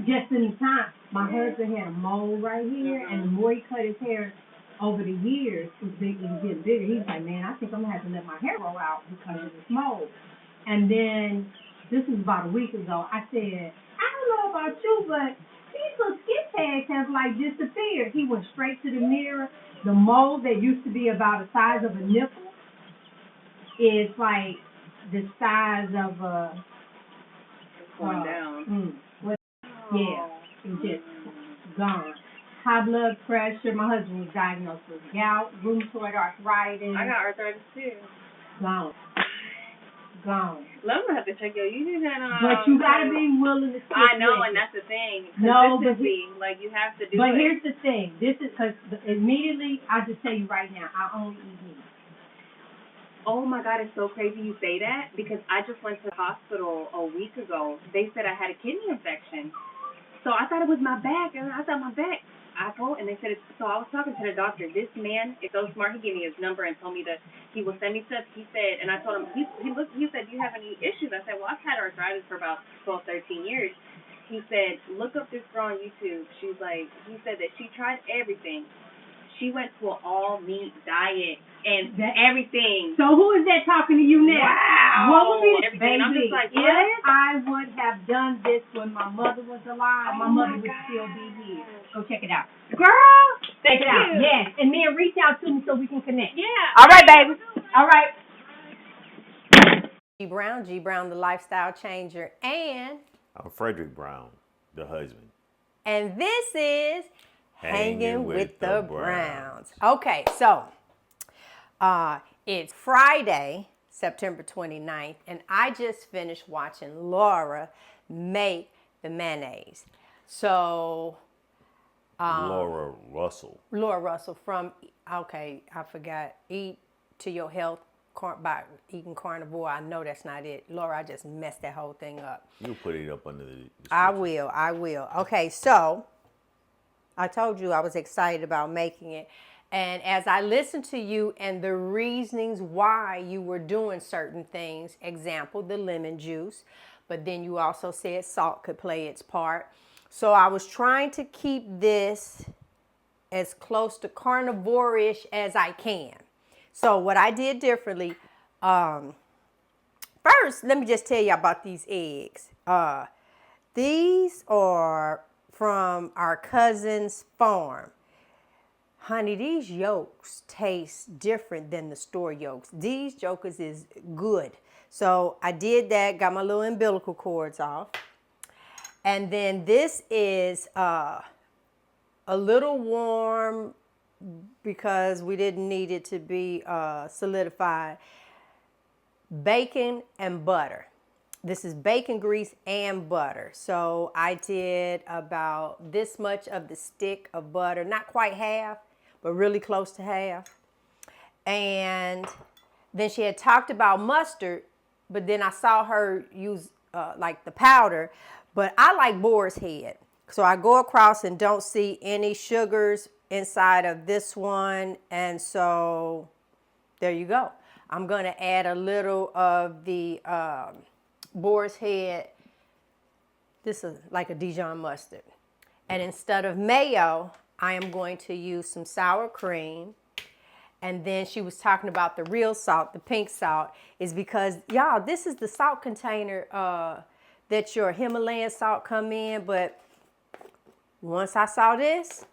just in time. My husband had a mole right here, and the more he cut his hair over the years, it was getting bigger. He's like, man, I think I'm gonna have to let my hair grow out because of this mole. And then this was about a week ago. I said, I don't know about you, but these little skin tags have like disappeared. He went straight to the mirror. The mole that used to be about the size of a nipple is like the size of a. Going down. Yeah, it's just gone. High blood pressure. My husband was diagnosed with gout, rheumatoid arthritis. I got arthritis too. Gone. Gone. Well, I'm gonna have to check your YouTube channel. But you gotta be willing to stick I know, with and it. that's the thing. No, but like you have to do. But it. here's the thing. This is because immediately I'll just tell you right now. I only eat meat. Oh my God, it's so crazy you say that because I just went to the hospital a week ago. They said I had a kidney infection. So I thought it was my back, and I thought my back. And they said it's, so I was talking to the doctor. This man is so smart. He gave me his number and told me that he will send me stuff. He said, and I told him, he said, do you have any issues? I said, well, I've had arthritis for about 12, 13 years. He said, look up this girl on YouTube. She's like, he said that she tried everything. She went to an all-meat diet and everything. So who is that talking to you now? Wow. What would be the baby? I'm just like, if I would have done this when my mother was alive, my mother would still be here. Go check it out. Girl, check it out. Yes. And then reach out to me so we can connect. Yeah. All right, baby. All right. G Brown, the lifestyle changer, and I'm Frederick Brown, the husband. And this is Hanging with the Browns. Browns. Okay, so it's Friday, September 29th, and I just finished watching Laura make the mayonnaise. So Laura Russell. Laura Russell from, okay, I forgot, Eat to Your Health by Eating Carnivore. I know that's not it. Laura, I just messed that whole thing up. You'll put it up under the description. I will. Okay, so I told you I was excited about making it. And as I listened to you and the reasonings why you were doing certain things, example, the lemon juice, but then you also said salt could play its part. So I was trying to keep this as close to carnivore-ish as I can. So what I did differently, first, let me just tell you about these eggs. These are from our cousin's farm. Honey, these yolks taste different than the store yolks. These jokers is good. So I did that, got my little umbilical cords off. And then this is a little warm because we didn't need it to be solidified. Bacon and butter. This is bacon grease and butter. So I did about this much of the stick of butter, not quite half, but really close to half. And then she had talked about mustard, but then I saw her use like the powder, but I like boar's head. So I go across and don't see any sugars inside of this one. And so there you go. I'm gonna add a little of the boar's head. This is like a Dijon mustard. And instead of mayo, I am going to use some sour cream. And then she was talking about the real salt, the pink salt, is because, y'all, this is the salt container that your Himalayan salt come in. But once I saw this,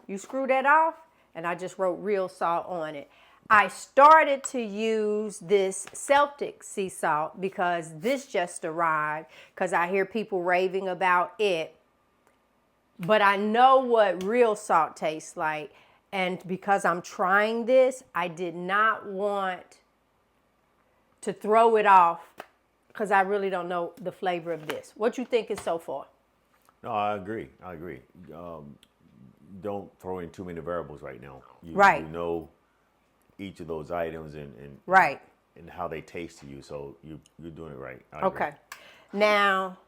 you screw that off, and I just wrote real salt on it. I started to use this Celtic sea salt because this just arrived, because I hear people raving about it. But I know what real salt tastes like. And because I'm trying this, I did not want to throw it off because I really don't know the flavor of this. What you think is so far? No, I agree. Don't throw in too many variables right now. Right. You know each of those items and right. And how they taste to you. So you're doing it right. I okay. agree. Now,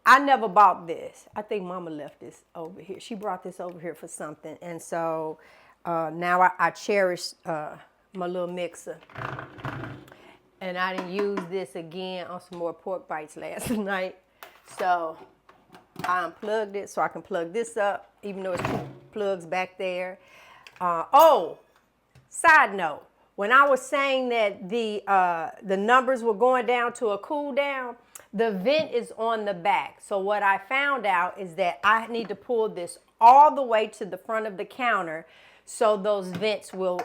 I never bought this. I think Mama left this over here. She brought this over here for something. And so now I cherish my little mixer. And I didn't use this again on some more pork bites last night. So I unplugged it so I can plug this up, even though it's 2 plugs back there. Side note, when I was saying that the numbers were going down to a cool down, the vent is on the back. So what I found out is that I need to pull this all the way to the front of the counter so those vents will,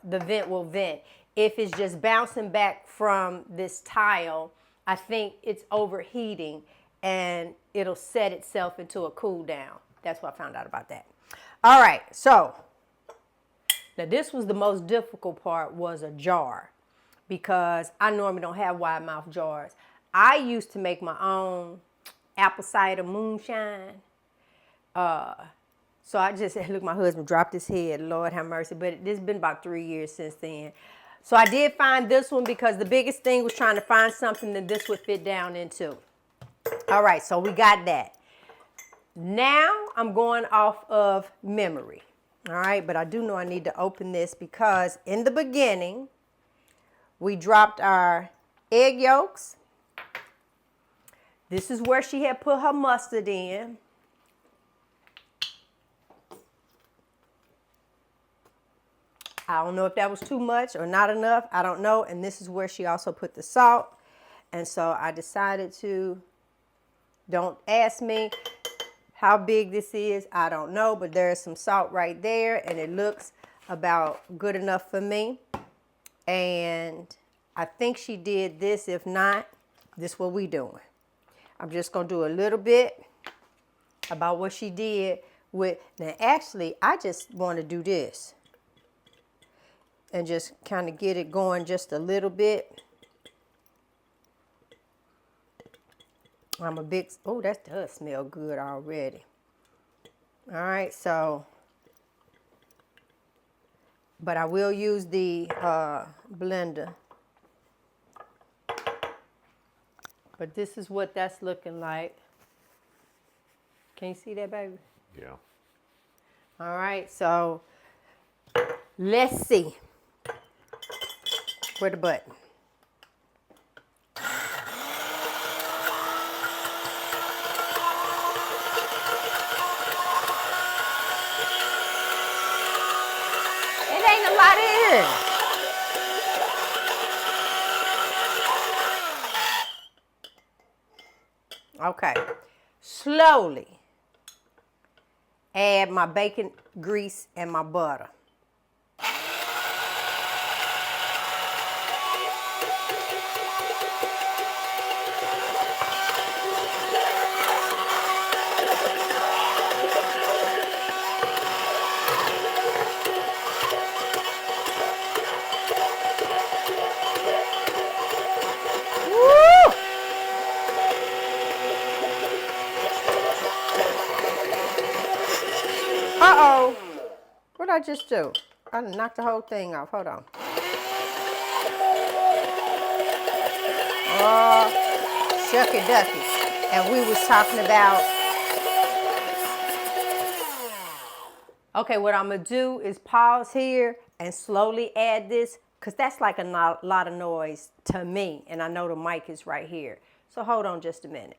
the vent will vent. If it's just bouncing back from this tile, I think it's overheating and it'll set itself into a cool down. That's what I found out about that. All right, so now this was the most difficult part, was a jar, because I normally don't have wide mouth jars. I used to make my own apple cider moonshine. So I just said, look, my husband dropped his head, Lord have mercy, but it's been about 3 years since then. So I did find this one because the biggest thing was trying to find something that this would fit down into. All right, so we got that. Now I'm going off of memory. All right, but I do know I need to open this because in the beginning, we dropped our egg yolks. This is where she had put her mustard in. I don't know if that was too much or not enough. I don't know. And this is where she also put the salt. And so I decided to, don't ask me how big this is. I don't know, but there's some salt right there and it looks about good enough for me. And I think she did this. If not, this is what we doing. I'm just going to do a little bit about what she did with, now actually, I just want to do this and just kind of get it going just a little bit. I'm a big, oh, that does smell good already. All right, so, but I will use the blender. But this is what that's looking like. Can you see that, baby? Yeah. All right, so let's see. Where the button? It ain't a lot in. Okay, slowly add my bacon grease and my butter. Uh-oh. What did I just do? I knocked the whole thing off. Hold on. Oh, shucky ducky. And we was talking about... Okay, what I'm going to do is pause here and slowly add this, because that's like a lot of noise to me. And I know the mic is right here. So hold on just a minute.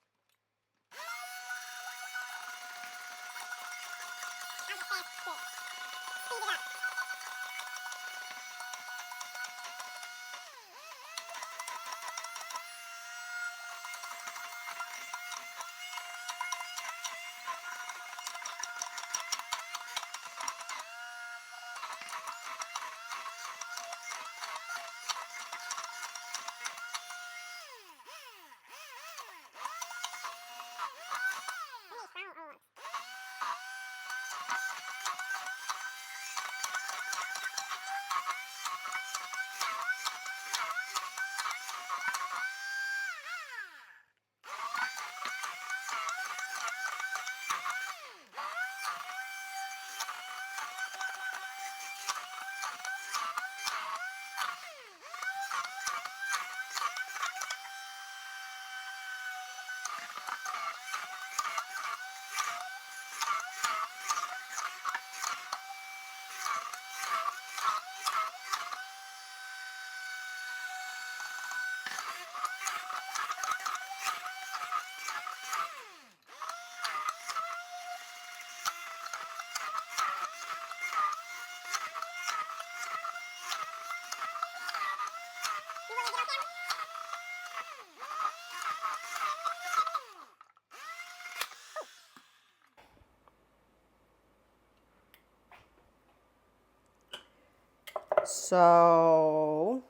So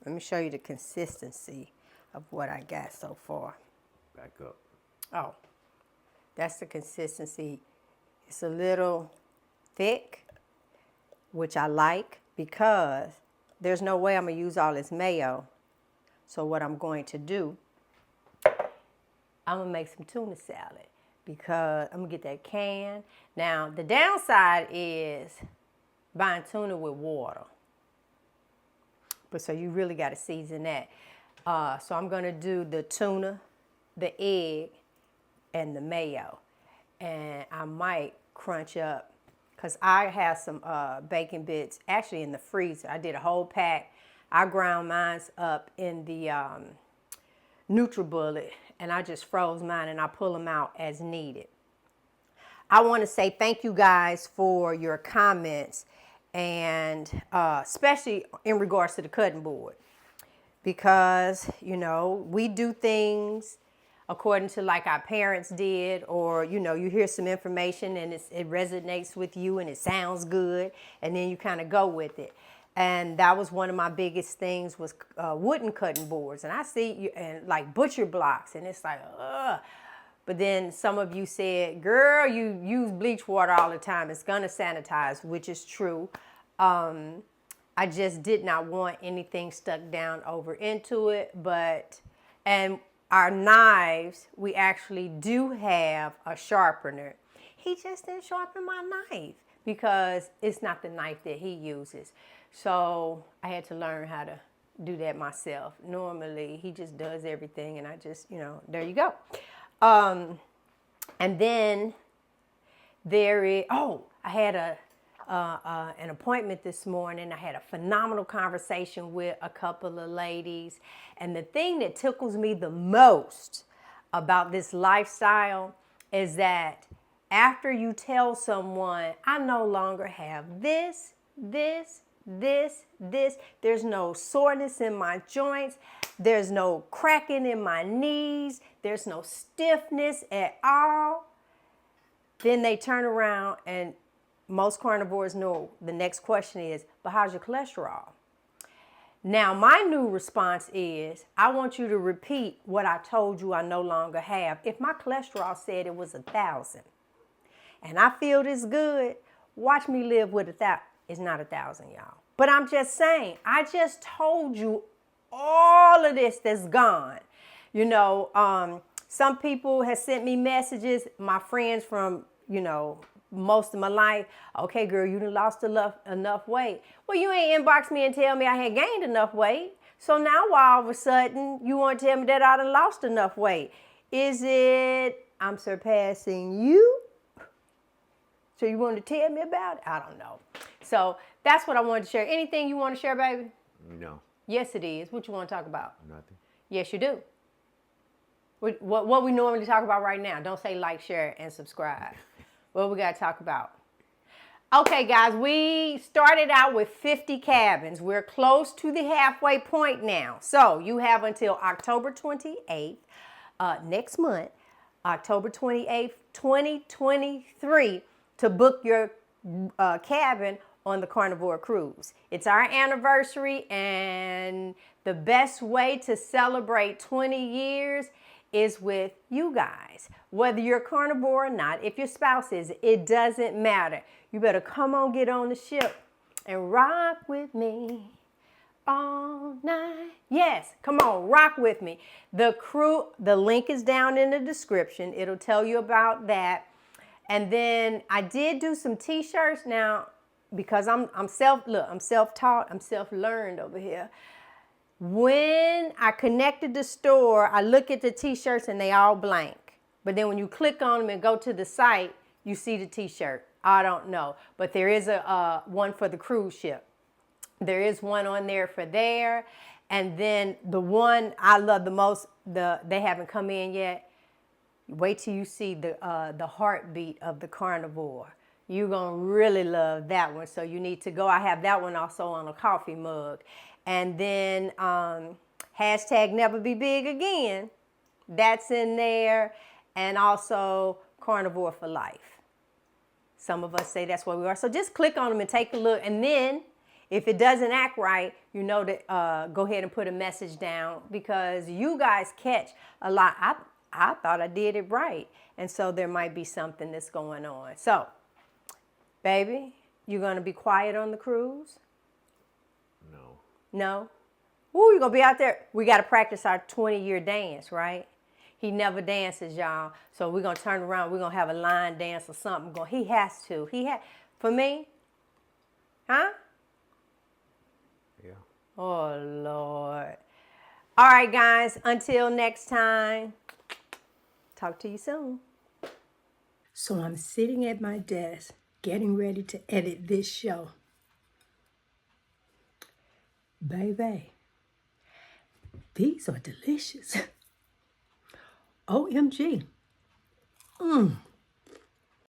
let me show you the consistency of what I got so far. Back up. Oh, that's the consistency. It's a little thick, which I like because there's no way I'm going to use all this mayo. So what I'm going to do, I'm going to make some tuna salad because I'm going to get that can. Now, the downside is buying tuna with water. But so you really got to season that. So I'm going to do the tuna, the egg, and the mayo. And I might crunch up, because I have some bacon bits actually in the freezer. I did a whole pack. I ground mine up in the NutriBullet, and I just froze mine, and I pull them out as needed. I want to say thank you guys for your comments, and especially in regards to the cutting board, because, you know, we do things according to like our parents did, or, you know, you hear some information and it resonates with you and it sounds good, and then you kind of go with it. And that was one of my biggest things was wooden cutting boards. And I see you and like butcher blocks, and it's like, ugh. But then some of you said, girl, you use bleach water all the time. It's gonna sanitize, which is true. I just did not want anything stuck down over into it. And our knives, we actually do have a sharpener. He just didn't sharpen my knife because it's not the knife that he uses. So I had to learn how to do that myself. Normally, he just does everything, and I just, you know, there you go. And then there is, I had an appointment this morning. I had a phenomenal conversation with a couple of ladies. And the thing that tickles me the most about this lifestyle is that after you tell someone, I no longer have this, there's no soreness in my joints, there's no cracking in my knees, there's no stiffness at all, then they turn around and most carnivores know the next question is, but how's your cholesterol? Now, my new response is, I want you to repeat what I told you I no longer have. If my cholesterol said it was 1,000 and I feel this good, watch me live with 1,000. It's not 1,000, y'all. But I'm just saying, I just told you all of this that's gone. You know, some people have sent me messages, my friends from, you know, most of my life. Okay, girl, you done lost enough weight. Well, you ain't inbox me and tell me I had gained enough weight. So now why all of a sudden you want to tell me that I done lost enough weight? Is it I'm surpassing you? So you want to tell me about it? I don't know. So that's what I wanted to share. Anything you want to share, baby? No. Yes, it is. What you want to talk about? Nothing. Yes, you do. What we normally talk about right now. Don't say like, share, and subscribe. What we got to talk about? Okay, guys, we started out with 50 cabins. We're close to the halfway point now. So you have until October 28th, next month, October 28th, 2023, to book your cabin on the Carnivore Cruise. It's our anniversary, and the best way to celebrate 20 years is with you guys. Whether you're carnivore or not, if your spouse is, it doesn't matter. You better come on, get on the ship and rock with me all night. Yes, come on, rock with me. The link is down in the description. It'll tell you about that. And then I did do some t-shirts now because I'm self-taught, I'm self-learned over here. When I connected the store, I look at the t-shirts and they all blank. But then when you click on them and go to the site, you see the t-shirt. I don't know. But there is a one for the cruise ship. There is one on there for there. And then the one I love the most, they haven't come in yet. Wait till you see the heartbeat of the carnivore. You're going to really love that one. So you need to go. I have that one also on a coffee mug. And then hashtag never be big again. That's in there. And also carnivore for life. Some of us say that's where we are. So just click on them and take a look. And then If it doesn't act right, you know to go ahead and put a message down, because you guys catch a lot. I thought I did it right. And so there might be something that's going on. So, baby, you're going to be quiet on the cruise? No. No? Ooh, you're going to be out there. We got to practice our 20-year dance, right? He never dances, y'all. So we're going to turn around. We're going to have a line dance or something. He has to. For me? Huh? Yeah. Oh, Lord. All right, guys. Until next time. Talk to you soon. So I'm sitting at my desk getting ready to edit this show. Baby, these are delicious. OMG.